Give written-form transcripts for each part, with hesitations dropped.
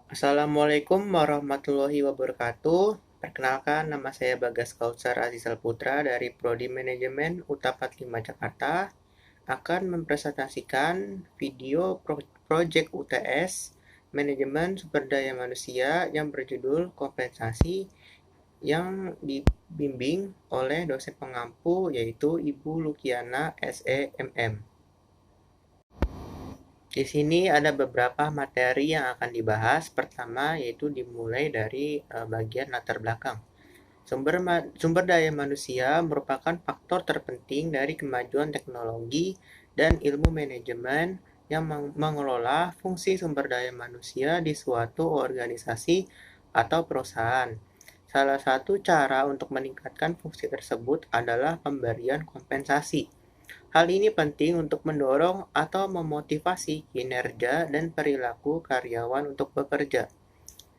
Assalamualaikum warahmatullahi wabarakatuh. Perkenalkan, nama saya Bagas Kautsar Azizal Putra dari Prodi Manajemen UTA 45 Jakarta. Akan mempresentasikan video Project UTS Manajemen Sumber Daya Manusia yang berjudul Kompensasi yang dibimbing oleh dosen pengampu yaitu Ibu Lukiana SEMM. Di sini ada beberapa materi yang akan dibahas. Pertama yaitu dimulai dari bagian latar belakang. Sumber daya manusia merupakan faktor terpenting dari kemajuan teknologi dan ilmu manajemen yang mengelola fungsi sumber daya manusia di suatu organisasi atau perusahaan. Salah satu cara untuk meningkatkan fungsi tersebut adalah pemberian kompensasi. Hal ini penting untuk mendorong atau memotivasi kinerja dan perilaku karyawan untuk bekerja.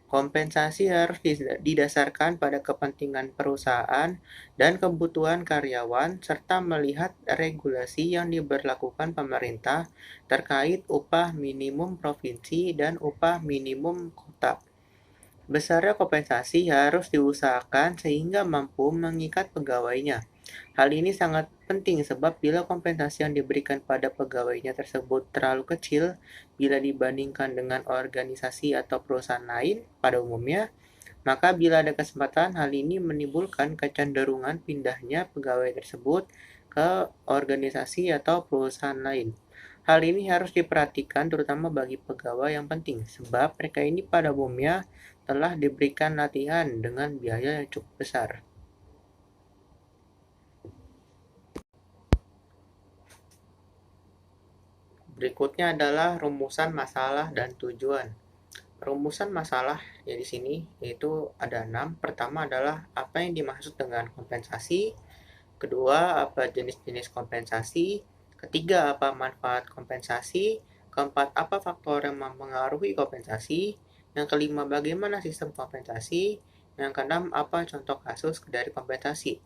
Kompensasi harus didasarkan pada kepentingan perusahaan dan kebutuhan karyawan, serta melihat regulasi yang diberlakukan pemerintah terkait upah minimum provinsi dan upah minimum kota. Besarnya kompensasi harus diusahakan sehingga mampu mengikat pegawainya. Hal ini sangat penting sebab bila kompensasi yang diberikan pada pegawainya tersebut terlalu kecil bila dibandingkan dengan organisasi atau perusahaan lain pada umumnya, maka bila ada kesempatan hal ini menimbulkan kecenderungan pindahnya pegawai tersebut ke organisasi atau perusahaan lain. Hal ini harus diperhatikan terutama bagi pegawai yang penting sebab mereka ini pada umumnya telah diberikan latihan dengan biaya yang cukup besar. Berikutnya adalah rumusan masalah dan tujuan. Rumusan masalah ya di sini yaitu ada 6. Pertama adalah apa yang dimaksud dengan kompensasi. Kedua, apa jenis-jenis kompensasi. Ketiga, apa manfaat kompensasi. Keempat, apa faktor yang mempengaruhi kompensasi. Yang kelima, bagaimana sistem kompensasi. Yang keenam, apa contoh kasus dari kompensasi.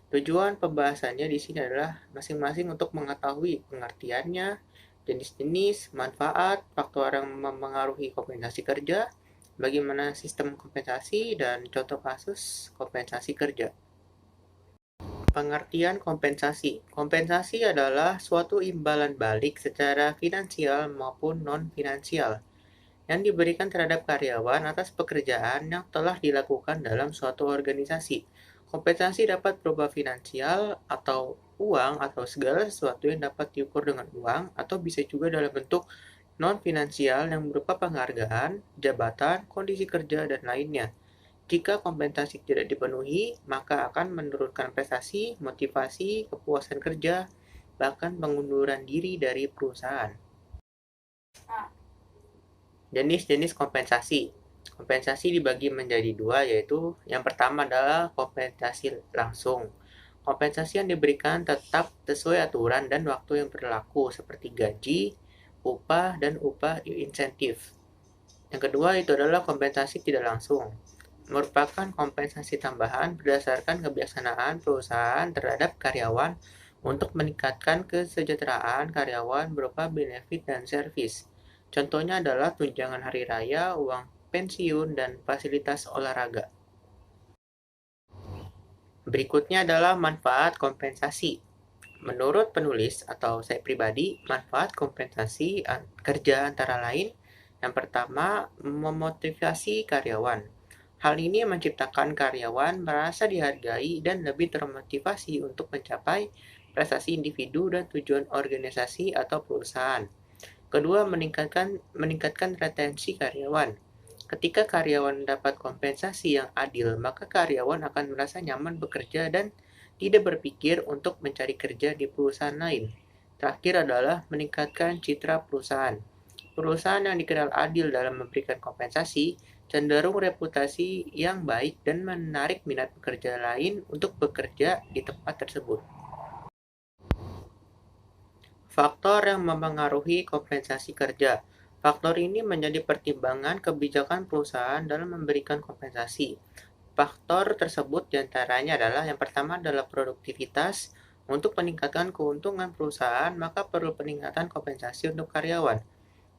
Tujuan pembahasannya di sini adalah masing-masing untuk mengetahui pengertiannya, jenis-jenis, manfaat, faktor yang mempengaruhi kompensasi kerja, bagaimana sistem kompensasi, dan contoh kasus kompensasi kerja. Pengertian kompensasi. Kompensasi adalah suatu imbalan balik secara finansial maupun non-finansial yang diberikan terhadap karyawan atas pekerjaan yang telah dilakukan dalam suatu organisasi. Kompensasi dapat berupa finansial atau uang atau segala sesuatu yang dapat diukur dengan uang atau bisa juga dalam bentuk non-finansial yang berupa penghargaan, jabatan, kondisi kerja, dan lainnya. Jika kompensasi tidak dipenuhi, maka akan menurunkan prestasi, motivasi, kepuasan kerja, bahkan pengunduran diri dari perusahaan. Jenis-jenis kompensasi. Kompensasi dibagi menjadi dua, yaitu yang pertama adalah kompensasi langsung. Kompensasi yang diberikan tetap sesuai aturan dan waktu yang berlaku, seperti gaji, upah, dan upah insentif. Yang kedua itu adalah kompensasi tidak langsung, merupakan kompensasi tambahan berdasarkan kebijaksanaan perusahaan terhadap karyawan untuk meningkatkan kesejahteraan karyawan berupa benefit dan servis. Contohnya adalah tunjangan hari raya, uang pensiun, dan fasilitas olahraga. Berikutnya adalah manfaat kompensasi. Menurut penulis atau saya pribadi, manfaat kompensasi kerja antara lain yang pertama, memotivasi karyawan. Hal ini menciptakan karyawan merasa dihargai dan lebih termotivasi untuk mencapai prestasi individu dan tujuan organisasi atau perusahaan. Kedua, meningkatkan retensi karyawan. Ketika karyawan mendapat kompensasi yang adil, maka karyawan akan merasa nyaman bekerja dan tidak berpikir untuk mencari kerja di perusahaan lain. Terakhir adalah meningkatkan citra perusahaan. Perusahaan yang dikenal adil dalam memberikan kompensasi cenderung reputasi yang baik dan menarik minat pekerja lain untuk bekerja di tempat tersebut. Faktor yang mempengaruhi kompensasi kerja. Faktor ini menjadi pertimbangan kebijakan perusahaan dalam memberikan kompensasi. Faktor tersebut diantaranya adalah yang pertama adalah produktivitas. Untuk meningkatkan keuntungan perusahaan, maka perlu peningkatan kompensasi untuk karyawan.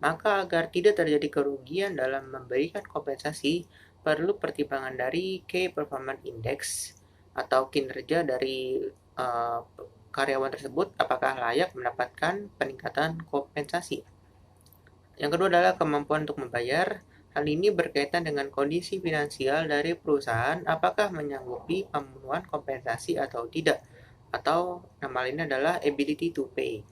Maka agar tidak terjadi kerugian dalam memberikan kompensasi, perlu pertimbangan dari Key Performance Index atau kinerja dari karyawan tersebut apakah layak mendapatkan peningkatan kompensasi. Yang kedua adalah kemampuan untuk membayar. Hal ini berkaitan dengan kondisi finansial dari perusahaan, apakah menyanggupi pemenuhan kompensasi atau tidak, atau nama lainnya adalah ability to pay.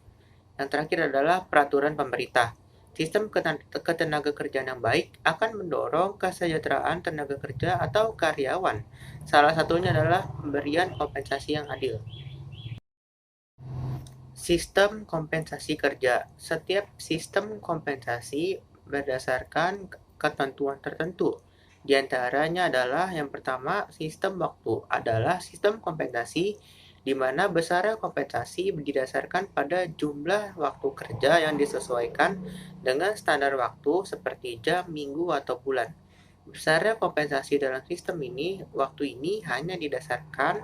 Yang terakhir adalah peraturan pemerintah. Sistem ketenaga kerjaan yang baik akan mendorong kesejahteraan tenaga kerja atau karyawan. Salah satunya adalah pemberian kompensasi yang adil. Sistem kompensasi kerja. Setiap sistem kompensasi berdasarkan ketentuan tertentu. Di antaranya adalah yang pertama, sistem waktu adalah sistem kompensasi di mana besarnya kompensasi didasarkan pada jumlah waktu kerja yang disesuaikan dengan standar waktu seperti jam, minggu, atau bulan. Besarnya kompensasi dalam sistem ini, waktu ini hanya didasarkan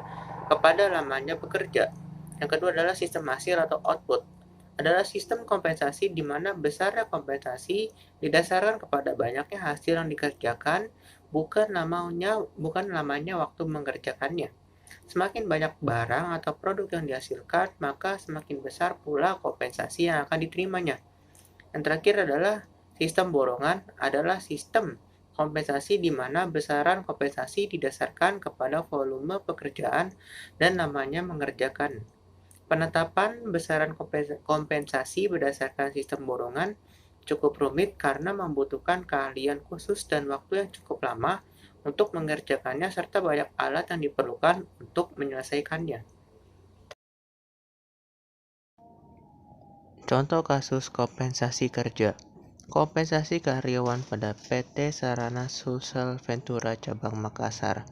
kepada lamanya bekerja. Yang kedua adalah sistem hasil atau output. Adalah sistem kompensasi di mana besarnya kompensasi didasarkan kepada banyaknya hasil yang dikerjakan, bukan lamanya waktu mengerjakannya. Semakin banyak barang atau produk yang dihasilkan, maka semakin besar pula kompensasi yang akan diterimanya. Yang terakhir adalah sistem borongan adalah sistem kompensasi di mana besaran kompensasi didasarkan kepada volume pekerjaan dan namanya mengerjakan. Penetapan besaran kompensasi berdasarkan sistem borongan cukup rumit karena membutuhkan keahlian khusus dan waktu yang cukup lama untuk mengerjakannya serta banyak alat yang diperlukan untuk menyelesaikannya. Contoh kasus kompensasi kerja. Kompensasi karyawan pada PT Sarana Sosial Ventura Cabang Makassar.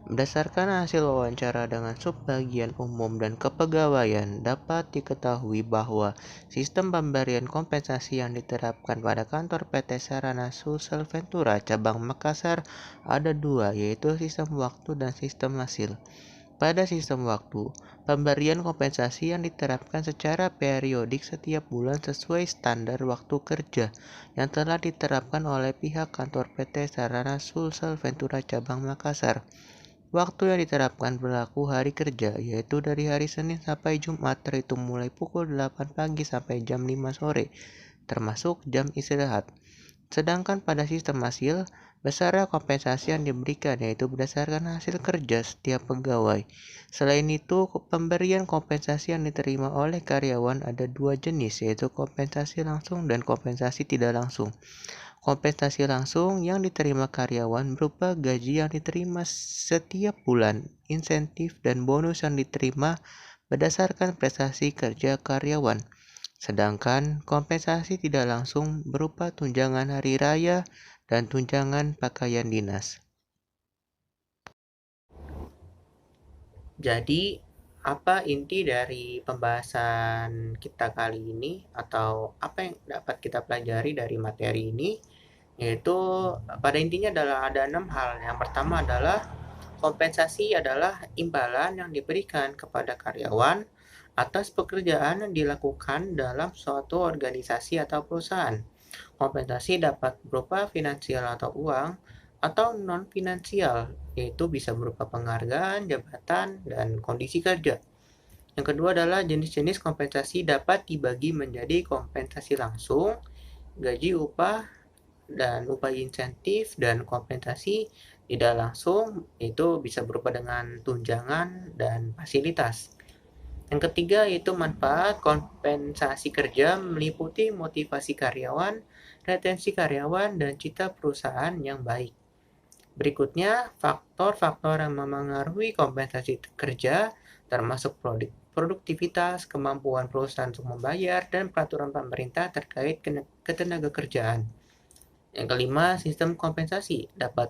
Berdasarkan hasil wawancara dengan subbagian umum dan kepegawaian, dapat diketahui bahwa sistem pemberian kompensasi yang diterapkan pada kantor PT Sarana Sosial Ventura Cabang Makassar ada dua, yaitu sistem waktu dan sistem hasil. Pada sistem waktu, pemberian kompensasi yang diterapkan secara periodik setiap bulan sesuai standar waktu kerja yang telah diterapkan oleh pihak kantor PT Sarana Sosial Ventura Cabang Makassar. Waktu yang diterapkan berlaku hari kerja, yaitu dari hari Senin sampai Jumat terhitung mulai pukul 8 pagi sampai jam 5 sore, termasuk jam istirahat. Sedangkan pada sistem hasil, besarnya kompensasi yang diberikan yaitu berdasarkan hasil kerja setiap pegawai. Selain itu, pemberian kompensasi yang diterima oleh karyawan ada dua jenis, yaitu kompensasi langsung dan kompensasi tidak langsung. Kompensasi langsung yang diterima karyawan berupa gaji yang diterima setiap bulan, insentif dan bonus yang diterima berdasarkan prestasi kerja karyawan. Sedangkan kompensasi tidak langsung berupa tunjangan hari raya dan tunjangan pakaian dinas. Jadi, apa inti dari pembahasan kita kali ini atau apa yang dapat kita pelajari dari materi ini? Yaitu pada intinya adalah ada 6 hal. Yang pertama adalah kompensasi adalah imbalan yang diberikan kepada karyawan atas pekerjaan yang dilakukan dalam suatu organisasi atau perusahaan. Kompensasi dapat berupa finansial atau uang atau non-finansial, yaitu bisa berupa penghargaan, jabatan, dan kondisi kerja. Yang kedua adalah jenis-jenis kompensasi dapat dibagi menjadi kompensasi langsung, gaji upah, dan upah insentif, dan kompensasi tidak langsung, itu bisa berupa dengan tunjangan dan fasilitas. Yang ketiga yaitu manfaat kompensasi kerja meliputi motivasi karyawan, retensi karyawan, dan citra perusahaan yang baik. Berikutnya, faktor-faktor yang memengaruhi kompensasi kerja termasuk produktivitas, kemampuan perusahaan untuk membayar, dan peraturan pemerintah terkait ketenaga kerjaan. Yang kelima, sistem kompensasi dapat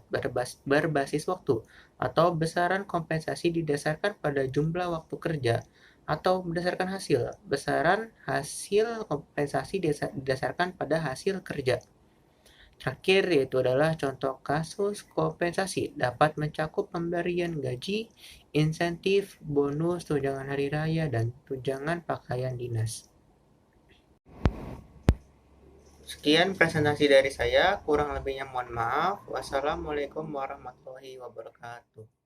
berbasis waktu atau besaran kompensasi didasarkan pada jumlah waktu kerja atau berdasarkan hasil. Besaran hasil kompensasi didasarkan pada hasil kerja. Terakhir yaitu adalah contoh kasus kompensasi dapat mencakup pemberian gaji, insentif, bonus, tunjangan hari raya, dan tunjangan pakaian dinas. Sekian presentasi dari saya, kurang lebihnya mohon maaf. Wassalamualaikum warahmatullahi wabarakatuh.